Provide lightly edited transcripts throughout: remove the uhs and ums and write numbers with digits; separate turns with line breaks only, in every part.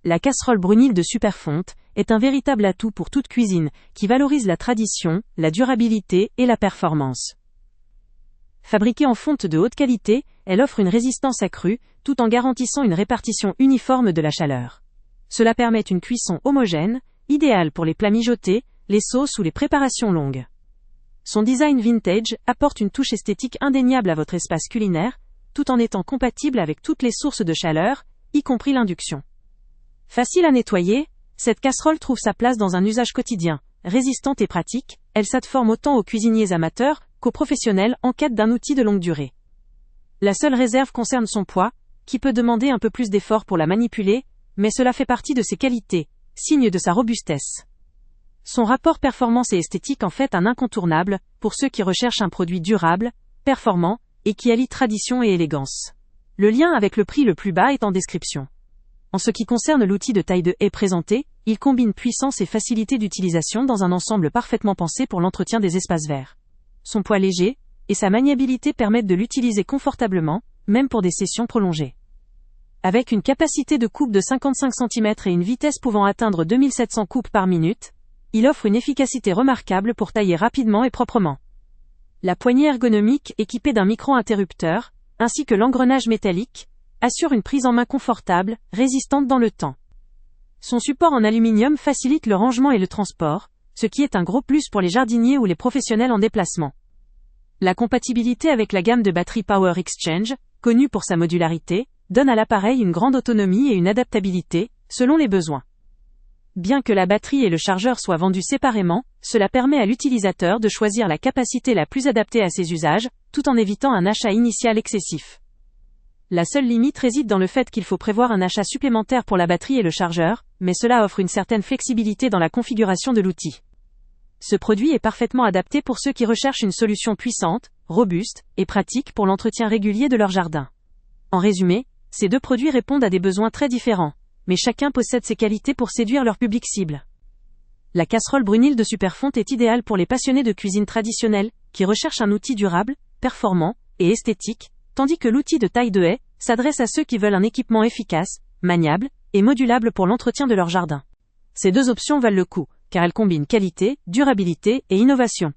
La casserole Brunil de Superfonte est un véritable atout pour toute cuisine qui valorise la tradition, la durabilité et la performance. Fabriquée en fonte de haute qualité, elle offre une résistance accrue, tout en garantissant une répartition uniforme de la chaleur. Cela permet une cuisson homogène, idéale pour les plats mijotés, les sauces ou les préparations longues. Son design vintage apporte une touche esthétique indéniable à votre espace culinaire, tout en étant compatible avec toutes les sources de chaleur, y compris l'induction. Facile à nettoyer, cette casserole trouve sa place dans un usage quotidien. Résistante et pratique, elle s'adforme autant aux cuisiniers amateurs qu'aux professionnels en quête d'un outil de longue durée. La seule réserve concerne son poids, qui peut demander un peu plus d'effort pour la manipuler, mais cela fait partie de ses qualités, signe de sa robustesse. Son rapport performance et esthétique en fait un incontournable pour ceux qui recherchent un produit durable, performant et qui allie tradition et élégance. Le lien avec le prix le plus bas est en description. En ce qui concerne l'outil de taille 2 est présenté, il combine puissance et facilité d'utilisation dans un ensemble parfaitement pensé pour l'entretien des espaces verts. Son poids léger et sa maniabilité permettent de l'utiliser confortablement, même pour des sessions prolongées. Avec une capacité de coupe de 55 cm et une vitesse pouvant atteindre 2700 coupes par minute, il offre une efficacité remarquable pour tailler rapidement et proprement. La poignée ergonomique équipée d'un micro-interrupteur, ainsi que l'engrenage métallique, assure une prise en main confortable, résistante dans le temps. Son support en aluminium facilite le rangement et le transport, ce qui est un gros plus pour les jardiniers ou les professionnels en déplacement. La compatibilité avec la gamme de batteries Power Exchange, connue pour sa modularité, donne à l'appareil une grande autonomie et une adaptabilité, selon les besoins. Bien que la batterie et le chargeur soient vendus séparément, cela permet à l'utilisateur de choisir la capacité la plus adaptée à ses usages, tout en évitant un achat initial excessif. La seule limite réside dans le fait qu'il faut prévoir un achat supplémentaire pour la batterie et le chargeur, mais cela offre une certaine flexibilité dans la configuration de l'outil. Ce produit est parfaitement adapté pour ceux qui recherchent une solution puissante, robuste et pratique pour l'entretien régulier de leur jardin. En résumé, ces deux produits répondent à des besoins très différents, mais chacun possède ses qualités pour séduire leur public cible. La casserole Brunil de Superfonte est idéale pour les passionnés de cuisine traditionnelle, qui recherchent un outil durable, performant et esthétique, tandis que l'outil de taille 2 s'adresse à ceux qui veulent un équipement efficace, maniable et modulable pour l'entretien de leur jardin. Ces deux options valent le coup, car elles combinent qualité, durabilité et innovation.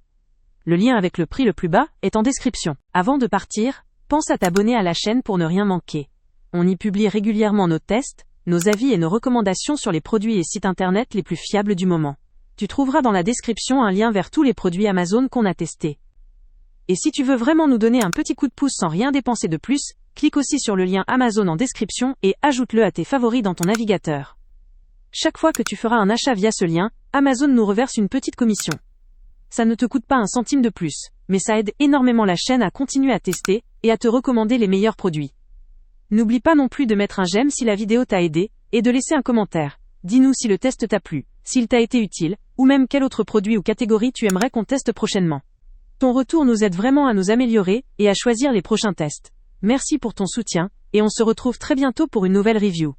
Le lien avec le prix le plus bas est en description. Avant de partir, pense à t'abonner à la chaîne pour ne rien manquer. On y publie régulièrement nos tests, nos avis et nos recommandations sur les produits et sites internet les plus fiables du moment. Tu trouveras dans la description un lien vers tous les produits Amazon qu'on a testés. Et si tu veux vraiment nous donner un petit coup de pouce sans rien dépenser de plus, clique aussi sur le lien Amazon en description et ajoute-le à tes favoris dans ton navigateur. Chaque fois que tu feras un achat via ce lien, Amazon nous reverse une petite commission. Ça ne te coûte pas un centime de plus, mais ça aide énormément la chaîne à continuer à tester et à te recommander les meilleurs produits. N'oublie pas non plus de mettre un j'aime si la vidéo t'a aidé, et de laisser un commentaire. Dis-nous si le test t'a plu, s'il t'a été utile, ou même quel autre produit ou catégorie tu aimerais qu'on teste prochainement. Ton retour nous aide vraiment à nous améliorer et à choisir les prochains tests. Merci pour ton soutien, et on se retrouve très bientôt pour une nouvelle review.